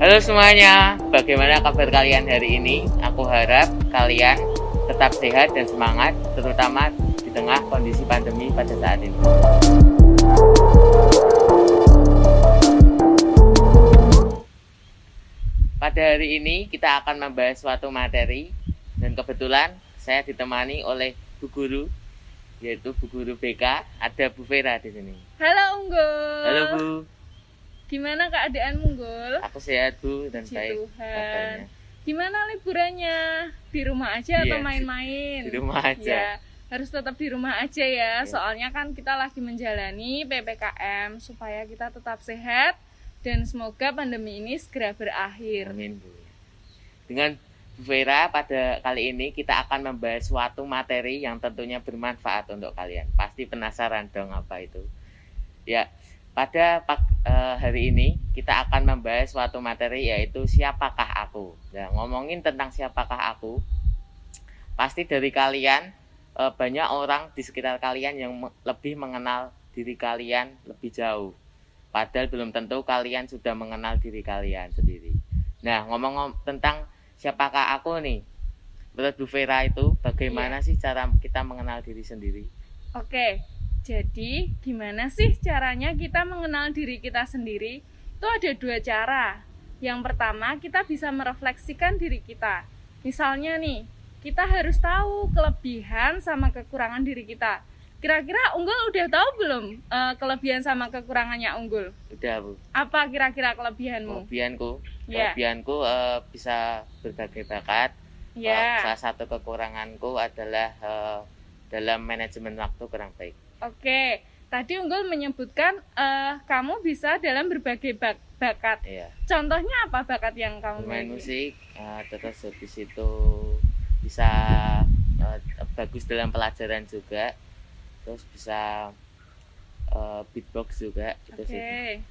Halo semuanya, bagaimana kabar kalian hari ini? Aku harap kalian tetap sehat dan semangat, terutama di tengah kondisi pandemi pada saat ini. Pada hari ini kita akan membahas suatu materi, dan kebetulan saya ditemani oleh Bu Guru, yaitu Bu Guru BK. Ada Bu Vera di sini. Halo Unggul. Halo Bu. Gimana keadaanmu Unggul? Aku sehat Bu dan Puji baik Tuhan. kabarnya. Gimana liburannya? Di rumah aja atau Iya, main-main? di rumah aja. Ya, harus tetap di rumah aja Iya. ya. Soalnya kan kita lagi menjalani PPKM supaya kita tetap sehat dan semoga pandemi ini segera berakhir. Amin Bu. Dengan Bu Vera, pada kali ini kita akan membahas suatu materi yang tentunya bermanfaat untuk kalian. Pasti penasaran dong apa itu. Ya, pada hari ini kita akan membahas suatu materi, yaitu siapakah aku. Nah, ngomongin tentang siapakah aku, pasti dari kalian banyak orang di sekitar kalian yang lebih mengenal diri kalian lebih jauh. Padahal belum tentu kalian sudah mengenal diri kalian sendiri. Nah, ngomong tentang siapakah aku nih, menurut Bu Vera itu bagaimana sih cara kita mengenal diri sendiri? Oke, jadi gimana sih caranya kita mengenal diri kita sendiri? Itu ada dua cara. Yang pertama, kita bisa merefleksikan diri kita. Misalnya nih, kita harus tahu kelebihan sama kekurangan diri kita. Kira-kira Unggul udah tahu belum kelebihan sama kekurangannya Unggul? Udah Bu. Apa kira-kira kelebihanmu? Kelebihanku bisa berbagai bakat. Ya. Salah satu kekuranganku adalah dalam manajemen waktu kurang baik. Oke, tadi Unggul menyebutkan kamu bisa dalam berbagai bakat. Iya. Contohnya apa bakat yang kamu Bermain miliki? musik, terus habis itu bisa bagus dalam pelajaran juga, terus bisa beatbox juga. Itu sih. Oke.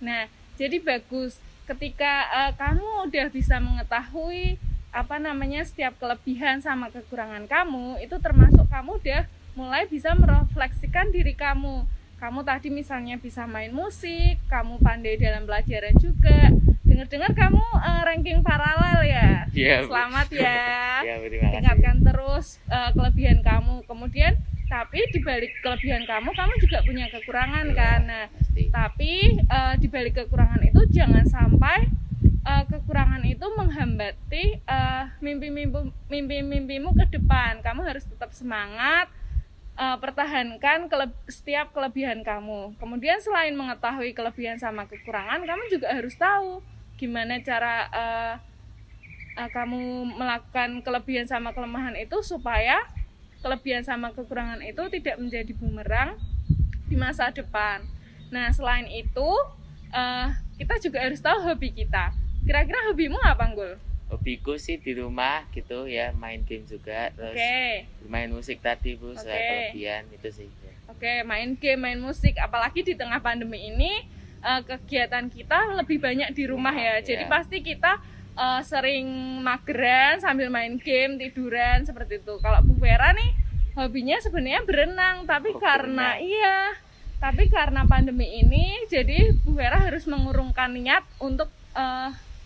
Nah, jadi bagus ketika kamu udah bisa mengetahui setiap kelebihan sama kekurangan kamu, itu termasuk kamu udah mulai bisa merefleksikan diri kamu. Kamu tadi misalnya bisa main musik, kamu pandai dalam pelajaran juga. Dengar-dengar kamu ranking paralel ya. Iya, Bu. Selamat ya. Ya, terima kasih. Tingkatkan terus kelebihan kamu. Kemudian tapi di balik kelebihan kamu juga punya kekurangan Iya, kan. Nah, pasti. tapi di balik kekurangan itu jangan sampai kekurangan itu menghambati mimpi-mimpimu ke depan. Kamu harus tetap semangat, pertahankan setiap kelebihan kamu. Kemudian selain mengetahui kelebihan sama kekurangan, kamu juga harus tahu gimana cara kamu melakukan kelebihan sama kelemahan itu supaya kelebihan sama kekurangan itu tidak menjadi bumerang di masa depan. Nah, selain itu kita juga harus tahu hobi kita. Kira-kira hobimu apa, Nggul? Hobiku sih di rumah gitu ya, main game juga, terus bermain musik tadi Bu, saya kelebihan itu sih. Ya. Oke, main game, main musik, apalagi di tengah pandemi ini kegiatan kita lebih banyak di rumah ya. Jadi pasti kita sering mageran sambil main game, tiduran seperti itu. Kalau Bu Vera nih hobinya sebenarnya berenang, tapi karena pandemi ini jadi Bu Vera harus mengurungkan niat untuk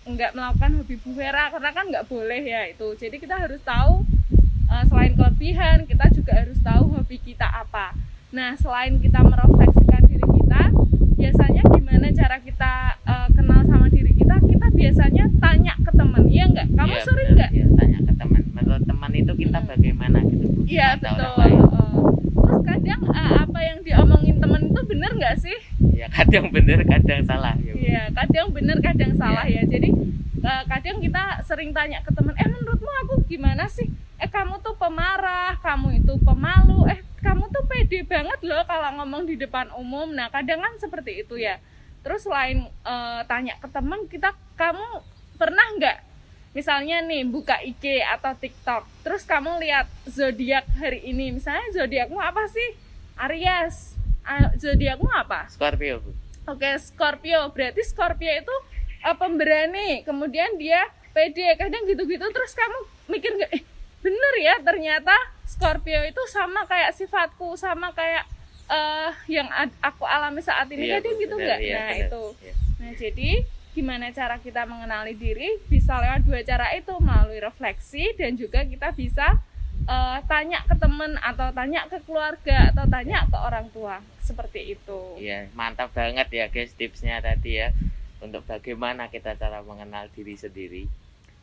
nggak melakukan hobi Bu Vera karena kan nggak boleh ya itu. Jadi kita harus tahu selain kelebihan, kita juga harus tahu hobi kita apa. Nah, selain kita merefleksikan diri kita, biasanya gimana cara kita kenal sama diri kita? Kita biasanya tanya ke teman, iya nggak? Kamu sering nggak? Iya, tanya ke teman. Menurut teman itu kita bagaimana gitu Bu? Iya, betul. Terus kadang apa yang diomongin teman itu benar nggak sih? Ya, kadang benar, kadang salah. Iya, kadang benar, kadang salah ya. Jadi kadang kita sering tanya ke teman, menurutmu aku gimana sih? Kamu tuh pemarah, kamu itu pemalu, kamu tuh pede banget loh kalau ngomong di depan umum. Nah, kadang kan seperti itu ya. Terus selain tanya ke teman, kamu pernah nggak misalnya nih buka IG atau TikTok, terus kamu lihat zodiak hari ini, misalnya zodiakmu apa sih? Aries. Zodiakmu apa? Scorpio Bu. Oke, Scorpio. Berarti Scorpio itu pemberani, kemudian dia pede, kadang gitu-gitu. Terus kamu mikir nggak, bener ya ternyata Scorpio itu sama kayak sifatku, sama kayak yang aku alami saat ini. Kadang gitu nggak? Nah, itu. Nah, jadi gimana cara kita mengenali diri bisa lewat dua cara itu, melalui refleksi dan juga kita bisa tanya ke teman atau tanya ke keluarga atau tanya ke orang tua, seperti itu. Iya, mantap banget ya guys tipsnya tadi ya, untuk bagaimana kita cara mengenal diri sendiri.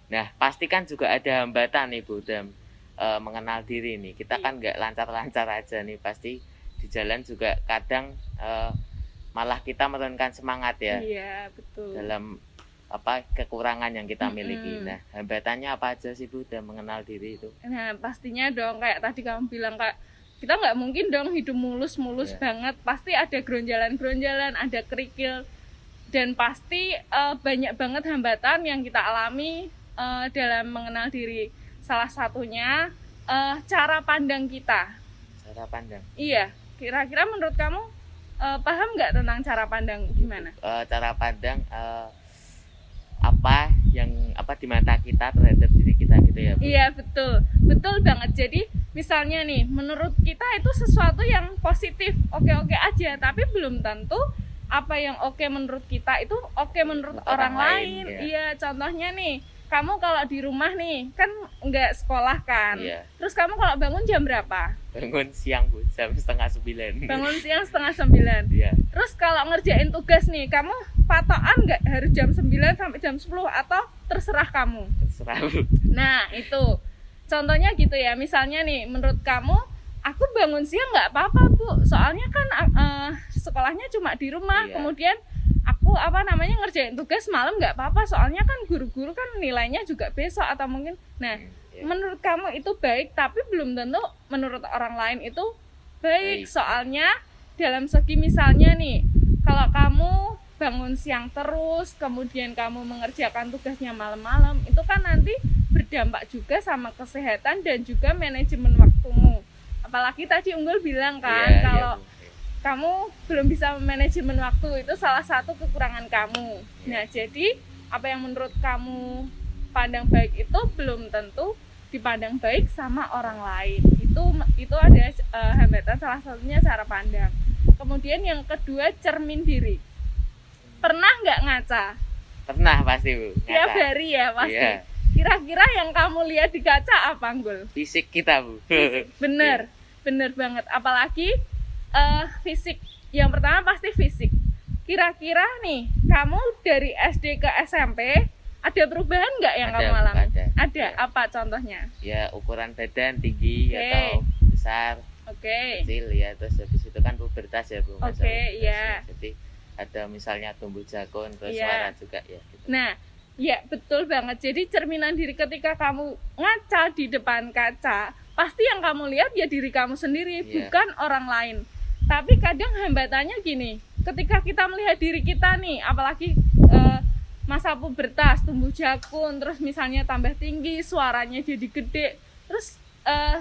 Nah, pastikan juga ada hambatan nih Bu dalam mengenal diri nih. Kita kan nggak lancar-lancar aja nih, pasti di jalan juga kadang malah kita menurunkan semangat ya. Iya, betul. Dalam kekurangan yang kita miliki. Nah, hambatannya apa aja sih Bu dalam mengenal diri itu? Nah, pastinya dong kayak tadi kamu bilang, Kak, kita nggak mungkin dong hidup mulus-mulus banget. Pasti ada geronjalan-geronjalan, ada kerikil, dan pasti banyak banget hambatan yang kita alami dalam mengenal diri. Salah satunya cara pandang kita. Cara pandang? Iya, kira-kira menurut kamu paham nggak tentang cara pandang gimana? Cara pandang apa di mata kita terhadap diri kita gitu ya Bu? Iya, betul banget. Jadi misalnya nih, menurut kita itu sesuatu yang positif, oke-oke aja, tapi belum tentu apa yang oke menurut kita itu oke menurut orang lain. Ya. Iya, contohnya nih, kamu kalau di rumah nih kan nggak sekolah kan, terus kamu kalau bangun jam berapa? Bangun siang Bu, jam 8:30. Bangun siang 8:30. Iya. Terus kalau ngerjain tugas nih, kamu patokan nggak harus jam 9 sampai jam 10 atau terserah kamu? Terserah Bu. Nah itu contohnya gitu ya. Misalnya nih, menurut kamu aku bangun siang nggak apa-apa Bu, soalnya kan sekolahnya cuma di rumah. Kemudian aku ngerjain tugas malam nggak apa-apa, soalnya kan guru-guru kan nilainya juga besok atau mungkin. Nah, menurut kamu itu baik, tapi belum tentu menurut orang lain itu baik. Soalnya dalam segi misalnya nih, kalau kamu bangun siang terus, kemudian kamu mengerjakan tugasnya malam-malam, itu kan nanti berdampak juga sama kesehatan dan juga manajemen waktumu. Apalagi tadi Unggul bilang kan, kalau kamu belum bisa manajemen waktu, itu salah satu kekurangan kamu. Nah, jadi apa yang menurut kamu pandang baik itu belum tentu dipandang baik sama orang lain. Itu ada hambatan, salah satunya cara pandang. Kemudian yang kedua, cermin diri. Pernah nggak ngaca? Pernah pasti Bu. Tiap hari ya pasti. Kira-kira yang kamu lihat di kaca apa, Anggul? Fisik kita Bu. Bener banget. Apalagi fisik. Yang pertama pasti fisik. Kira-kira nih, kamu dari SD ke SMP ada perubahan nggak yang kamu alami? Ada. Apa contohnya? Ya, ukuran badan tinggi atau besar, kecil ya. Terus habis itu kan pubertas ya Bu. Iya. Jadi ada misalnya tumbuh jagon, terus suara juga ya gitu. Nah, ya betul banget. Jadi cerminan diri ketika kamu ngaca di depan kaca, pasti yang kamu lihat ya diri kamu sendiri, bukan orang lain. Tapi kadang hambatannya gini, ketika kita melihat diri kita nih, apalagi masa pubertas, tumbuh jagung, terus misalnya tambah tinggi, suaranya jadi gede, terus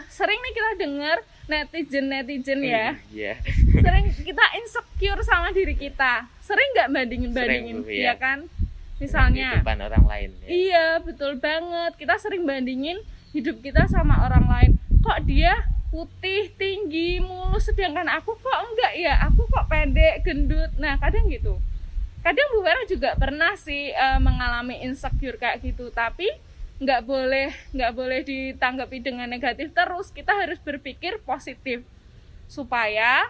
sering nih kita dengar netizen ya, sering kita insecure sama diri kita, sering nggak bandingin ya kan, misalnya kehidupan orang lain ya. Iya, betul banget, kita sering bandingin hidup kita sama orang lain. Kok dia putih, tinggi, mulus, sedangkan aku kok enggak ya, aku kok pendek, gendut. Nah, kadang gitu. Kadang Bu Vera juga pernah sih mengalami insecure kayak gitu, tapi nggak boleh ditanggapi dengan negatif terus. Kita harus berpikir positif supaya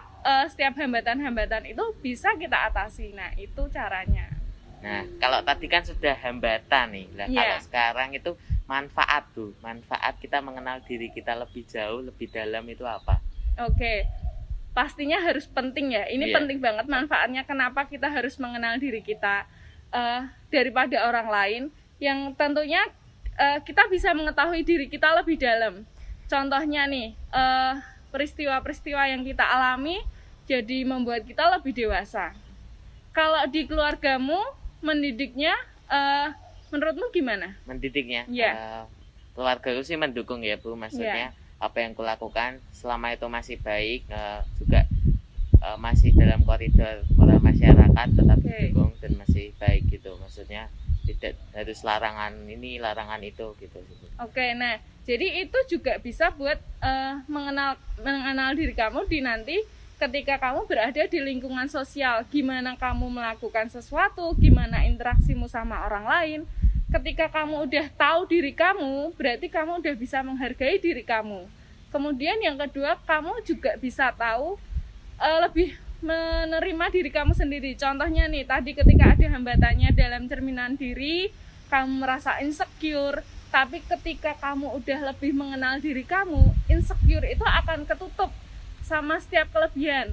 setiap hambatan-hambatan itu bisa kita atasi. Nah, itu caranya. Nah, kalau tadi kan sudah hambatan nih. Nah, kalau sekarang itu manfaat tuh, manfaat kita mengenal diri kita lebih jauh, lebih dalam itu apa? Oke, pastinya harus penting ya. Ini penting banget manfaatnya. Kenapa kita harus mengenal diri kita daripada orang lain? Yang tentunya kita bisa mengetahui diri kita lebih dalam. Contohnya nih, peristiwa-peristiwa yang kita alami jadi membuat kita lebih dewasa. Kalau di keluargamu mendidiknya, menurutmu gimana? Mendidiknya? Keluarga sih mendukung ya Bu, maksudnya apa yang kulakukan selama itu masih baik, juga masih dalam koridor moral masyarakat, tetap didukung dan masih baik gitu. Maksudnya tidak harus larangan ini, larangan itu gitu. Oke, nah jadi itu juga bisa buat mengenal diri kamu di nanti ketika kamu berada di lingkungan sosial, gimana kamu melakukan sesuatu, gimana interaksimu sama orang lain. Ketika kamu udah tahu diri kamu, berarti kamu udah bisa menghargai diri kamu. Kemudian yang kedua, kamu juga bisa tahu lebih menerima diri kamu sendiri. Contohnya nih, tadi ketika ada hambatannya dalam cerminan diri, kamu merasa insecure, tapi ketika kamu udah lebih mengenal diri kamu, insecure itu akan ketutup sama setiap kelebihan.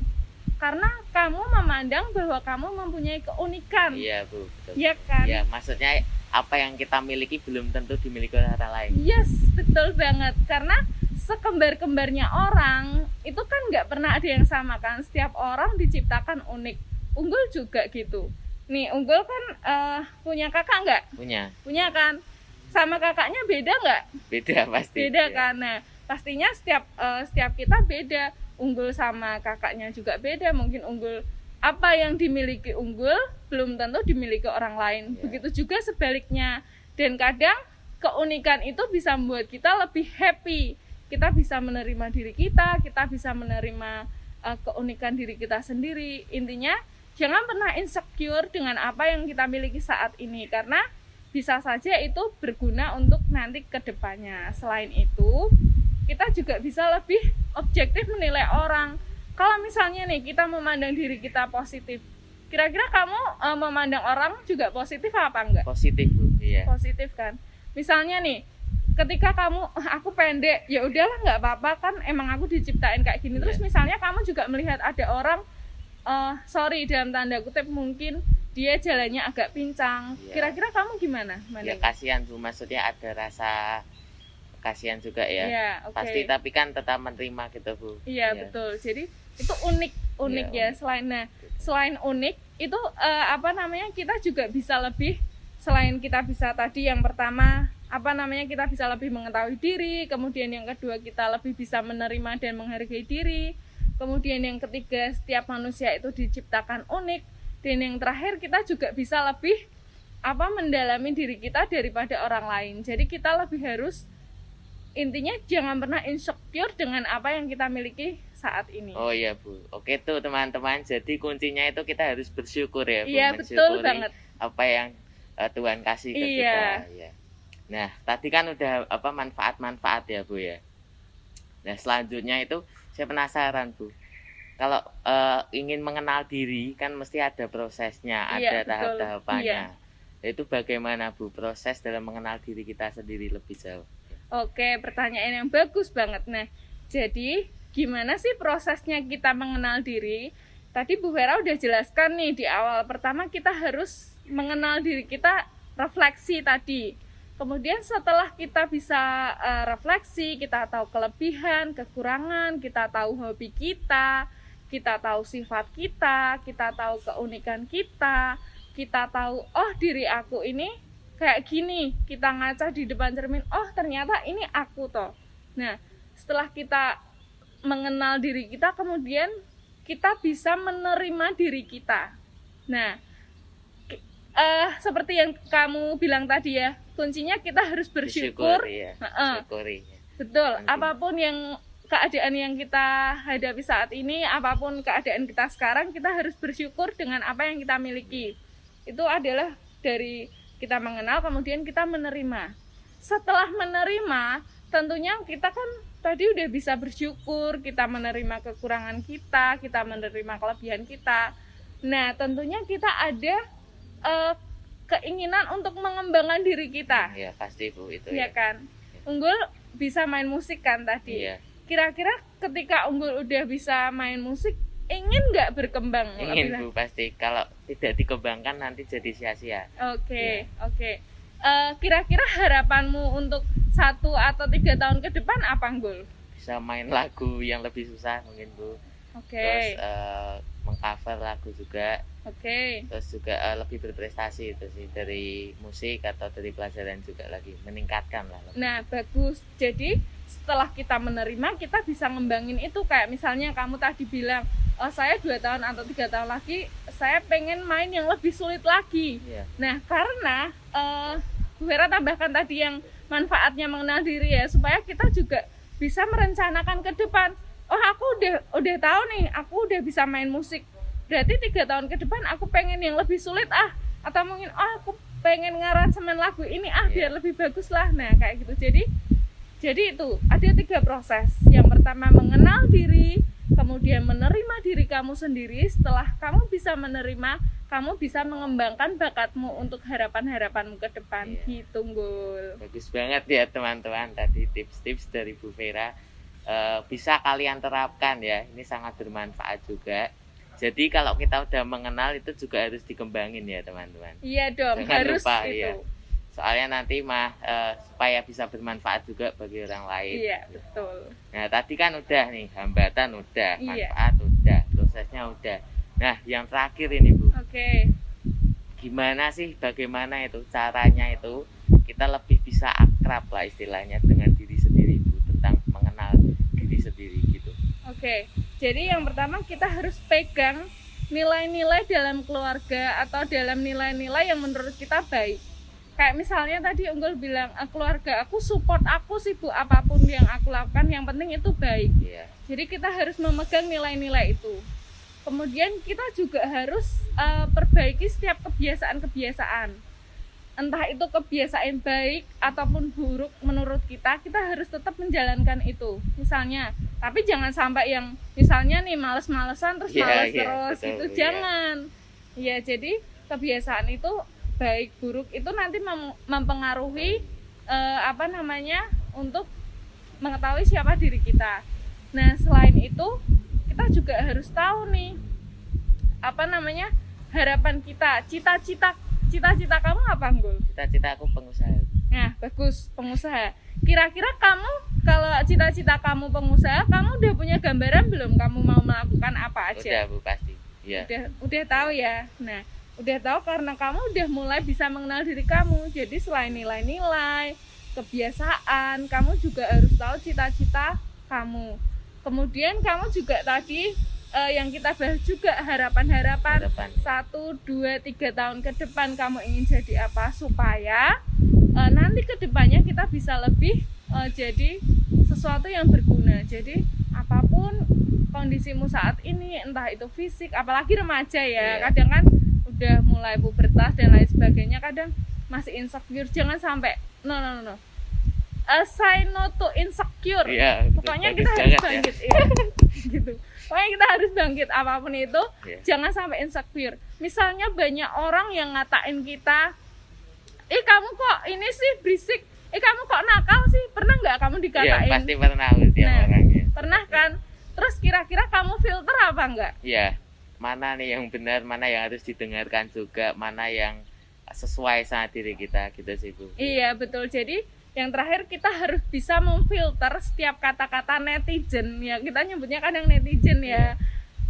Karena kamu memandang bahwa kamu mempunyai keunikan. Iya Bu, betul. Iya kan? Ya, maksudnya apa yang kita miliki belum tentu dimiliki oleh orang lain. Yes, betul banget. Karena sekembar-kembarnya orang itu kan nggak pernah ada yang sama kan. Setiap orang diciptakan unik. Unggul juga gitu. Nih, Unggul kan punya kakak nggak? Punya kan? Sama kakaknya beda nggak? Beda pasti. Beda kan? Nah, pastinya setiap kita beda. Unggul sama kakaknya juga beda. Mungkin Unggul, apa yang dimiliki Unggul belum tentu dimiliki orang lain. Begitu juga sebaliknya. Dan kadang keunikan itu bisa membuat kita lebih happy. Kita bisa menerima diri kita bisa menerima keunikan diri kita sendiri. Intinya jangan pernah insecure dengan apa yang kita miliki saat ini, karena bisa saja itu berguna untuk nanti ke depannya. Selain itu, kita juga bisa lebih objektif menilai orang. Kalau misalnya nih kita memandang diri kita positif, kira-kira kamu memandang orang juga positif apa enggak? Positif Bu, iya. Positif kan. Misalnya nih, ketika kamu aku pendek, ya udahlah nggak apa-apa kan, emang aku diciptain kayak gini. Terus misalnya kamu juga melihat ada orang sorry dalam tanda kutip, mungkin dia jalannya agak pincang. Kira-kira kamu gimana? Ya kasihan Bu, maksudnya ada rasa kasihan juga ya. Okay. Pasti, tapi kan tetap menerima gitu Bu. Iya, betul. Jadi itu unik ya. Selain unik itu kita juga bisa lebih, selain kita bisa tadi yang pertama kita bisa lebih mengetahui diri, kemudian yang kedua kita lebih bisa menerima dan menghargai diri, kemudian yang ketiga setiap manusia itu diciptakan unik, dan yang terakhir kita juga bisa lebih mendalami diri kita daripada orang lain. Jadi kita lebih harus, intinya jangan pernah insecure dengan apa yang kita miliki saat ini. Oh iya Bu, oke tuh teman-teman. Jadi kuncinya itu kita harus bersyukur ya Bu. Iya, betul banget. Apa yang Tuhan kasih ke kita. Iya. Nah tadi kan udah manfaat-manfaat ya Bu ya. Nah selanjutnya itu saya penasaran Bu. Kalau ingin mengenal diri kan mesti ada prosesnya, ada tahap-tahapannya. Itu bagaimana Bu proses dalam mengenal diri kita sendiri lebih jauh? Oke, pertanyaan yang bagus banget. Nah, jadi gimana sih prosesnya kita mengenal diri? Tadi Bu Vera udah jelaskan nih di awal. Pertama kita harus mengenal diri kita, refleksi tadi. Kemudian setelah kita bisa refleksi, kita tahu kelebihan, kekurangan, kita tahu hobi kita tahu sifat kita tahu keunikan kita tahu, oh diri aku ini kayak gini, kita ngaca di depan cermin, oh ternyata ini aku toh. Nah, setelah kita mengenal diri kita, kemudian kita bisa menerima diri kita. Nah, seperti yang kamu bilang tadi ya, kuncinya kita harus bersyukur. Syukuri. Betul, apapun yang keadaan yang kita hadapi saat ini, apapun keadaan kita sekarang, kita harus bersyukur dengan apa yang kita miliki. Itu adalah dari kita mengenal, kemudian kita menerima. Setelah menerima, tentunya kita kan tadi udah bisa bersyukur, kita menerima kekurangan kita menerima kelebihan kita. Nah, tentunya kita ada keinginan untuk mengembangkan diri kita. Iya, pasti Bu itu. Iya kan? Unggul bisa main musik kan tadi. Iya. Kira-kira ketika Unggul udah bisa main musik, ingin nggak berkembang? Ingin Bu, pasti. Kalau tidak dikembangkan nanti jadi sia-sia. Oke. Kira-kira harapanmu untuk 1 atau 3 tahun ke depan apa, Unggul? Bisa main lagu yang lebih susah mungkin Bu. Terus mengcover lagu juga. Terus juga lebih berprestasi itu sih, dari musik atau dari pelajaran juga lagi meningkatkan lah. Nah, bagus. Jadi setelah kita menerima, kita bisa ngembangin itu. Kayak misalnya kamu tadi bilang, saya 2 tahun atau 3 tahun lagi saya pengen main yang lebih sulit lagi. Nah, karena Bu Vera tambahkan tadi yang manfaatnya mengenal diri ya, supaya kita juga bisa merencanakan ke depan. oh aku udah tahu nih, aku udah bisa main musik, berarti 3 tahun ke depan aku pengen yang lebih sulit atau mungkin aku pengen ngaransemen lagu ini biar lebih bagus lah. Nah kayak gitu. Jadi itu ada 3 proses. Yang pertama mengenal diri, kemudian menerima diri kamu sendiri. Setelah kamu bisa menerima, kamu bisa mengembangkan bakatmu untuk harapan-harapanmu ke depan. Gitu, Gul. Bagus banget ya teman-teman, tadi tips-tips dari Bu Vera. Bisa kalian terapkan ya, ini sangat bermanfaat juga. Jadi kalau kita udah mengenal itu juga harus dikembangin ya teman-teman. Iya dong, jangan harus lupa, itu. Ya. Soalnya nanti supaya bisa bermanfaat juga bagi orang lain. Iya, betul. Nah tadi kan udah nih, hambatan udah, manfaat udah, prosesnya udah. Nah yang terakhir ini Bu. Oke. Gimana sih, bagaimana itu caranya itu kita lebih bisa akrab lah istilahnya dengan diri sendiri Bu, tentang mengenal diri sendiri gitu. Oke. Jadi yang pertama kita harus pegang nilai-nilai dalam keluarga atau dalam nilai-nilai yang menurut kita baik. Kayak misalnya tadi Unggul bilang, keluarga aku support aku sih Bu, apapun yang aku lakukan yang penting itu baik. Jadi kita harus memegang nilai-nilai itu. Kemudian kita juga harus perbaiki setiap kebiasaan-kebiasaan. Entah itu kebiasaan baik ataupun buruk menurut kita harus tetap menjalankan itu. Misalnya, tapi jangan sampai yang misalnya nih males-malesan terus males terus, betul, itu jangan. Ya, jadi kebiasaan itu baik buruk itu nanti mempengaruhi untuk mengetahui siapa diri kita. Nah, selain itu kita juga harus tahu nih harapan kita, cita-cita kamu apa, Nggul? Cita-cita aku pengusaha. Nah, bagus, pengusaha. Kira-kira kamu kalau cita-cita kamu pengusaha, kamu udah punya gambaran belum kamu mau melakukan apa aja? Udah Bu, pasti. Ya. Udah tahu ya. Nah, udah tahu karena kamu udah mulai bisa mengenal diri kamu. Jadi selain nilai-nilai, kebiasaan, kamu juga harus tahu cita-cita kamu. Kemudian kamu juga tadi yang kita bahas juga harapan-harapan 1, 2, 3 tahun ke depan kamu ingin jadi apa, supaya nanti ke depannya kita bisa lebih jadi sesuatu yang berguna. Jadi apapun kondisimu saat ini, entah itu fisik, apalagi remaja ya, kadang kan udah mulai pubertas dan lain sebagainya, kadang masih insecure. Jangan sampai no. Say no to insecure. Pokoknya kita harus bangkit gitu. Pokoknya kita harus bangkit apapun itu. Jangan sampai insecure. Misalnya banyak orang yang ngatain kita, kamu kok ini sih berisik, kamu kok nakal sih. Pernah nggak kamu dikatain? Pasti pernah orangnya. Pernah kan? Terus kira-kira kamu filter apa enggak? Mana nih yang benar, mana yang harus didengarkan juga, mana yang sesuai sama diri kita gitu sih Bu. Iya betul. Jadi yang terakhir kita harus bisa memfilter setiap kata-kata netizen ya, kita nyebutnya kadang netizen ya,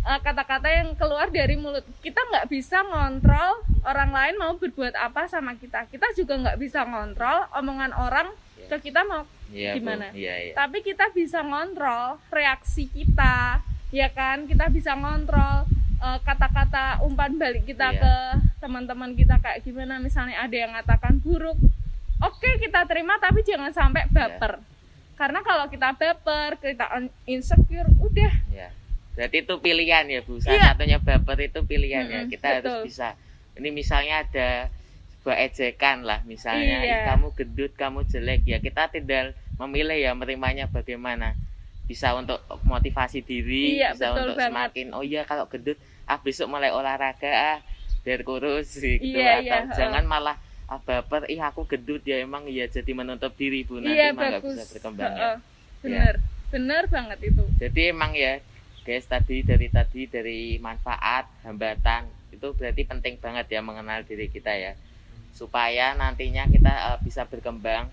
kata-kata yang keluar dari mulut kita. Nggak bisa ngontrol orang lain mau berbuat apa sama kita, kita juga nggak bisa ngontrol omongan orang ke kita mau gimana. Tapi kita bisa ngontrol reaksi kita, ya kan, kita bisa ngontrol kata-kata umpan balik kita ke teman-teman kita kayak gimana. Misalnya ada yang ngatakan buruk, oke, kita terima, tapi jangan sampai baper. Karena kalau kita baper, kita insecure, udah. Berarti itu pilihan ya Bu. Salah satunya baper itu pilihan ya. Kita betul. harus bisa. Ini misalnya ada sebuah ejekan lah, misalnya kamu gendut, kamu jelek, ya kita tidak memilih ya menerimanya bagaimana. Bisa untuk motivasi diri, bisa untuk semakin kalau gendut, besok mulai olahraga, biar kurus gitu. Atau jangan malah baper, aku gendut ya, emang jadi menutup diri Bu, nanti emang nggak bisa berkembang ya. Bener banget itu. Jadi emang ya guys, dari manfaat, hambatan itu berarti penting banget ya mengenal diri kita ya, supaya nantinya kita bisa berkembang,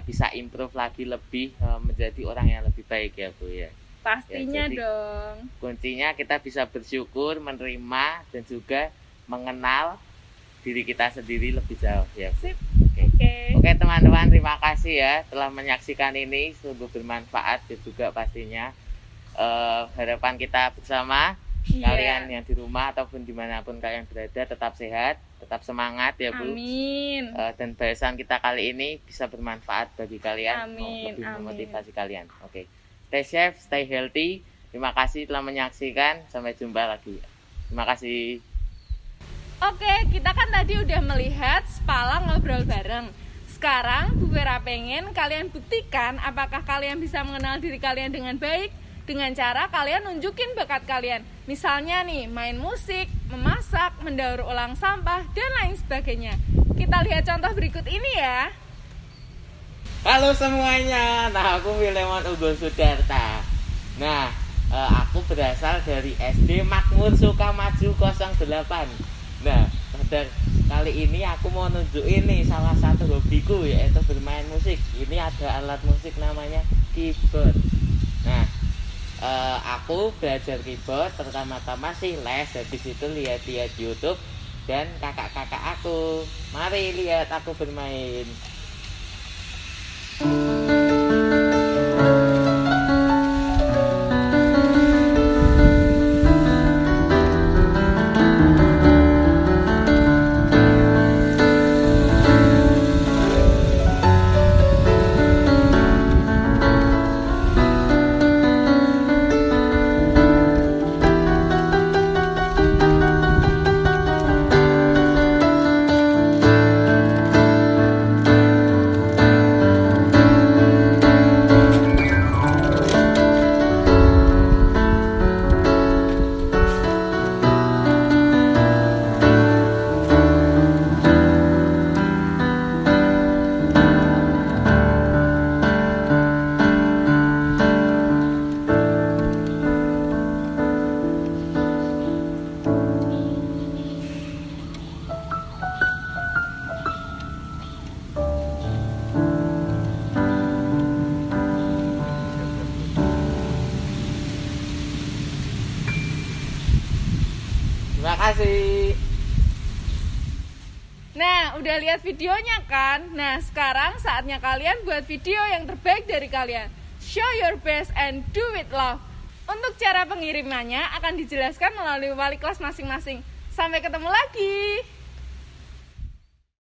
bisa improve lagi lebih, menjadi orang yang lebih baik ya Bu ya. Pastinya dong. Kuncinya kita bisa bersyukur, menerima, dan juga mengenal diri kita sendiri lebih jauh ya. Sip. Oke teman-teman, terima kasih ya telah menyaksikan ini, sungguh bermanfaat juga pastinya. Harapan kita bersama kalian yang di rumah ataupun dimanapun kalian berada tetap sehat, tetap semangat ya Bu. Amin. Dan bahasan kita kali ini bisa bermanfaat bagi kalian, lebih memotivasi kalian. Stay safe, stay healthy. Terima kasih telah menyaksikan. Sampai jumpa lagi. Terima kasih. Oke, kita kan tadi udah melihat Spala ngobrol bareng. Sekarang Bu Vera pengen kalian buktikan apakah kalian bisa mengenal diri kalian dengan baik dengan cara kalian nunjukin bakat kalian. Misalnya nih, main musik, memasak, mendaur ulang sampah, dan lain sebagainya. Kita lihat contoh berikut ini ya. Halo semuanya, nah aku Wilemon Ugo Sudarta. Nah, aku berasal dari SD Makmur Sukamaju 08. Nah, pada kali ini aku mau nunjukin nih salah satu hobiku, yaitu bermain musik. Ini ada alat musik namanya keyboard. Nah, aku belajar keyboard pertama-tama sih les, habis itu lihat-lihat YouTube dan kakak-kakak aku. Mari lihat aku bermain. Terima kasih. Nah, udah lihat videonya kan? Nah, sekarang saatnya kalian buat video yang terbaik dari kalian. Show your best and do it love. Untuk cara pengirimannya akan dijelaskan melalui wali kelas masing-masing. Sampai ketemu lagi.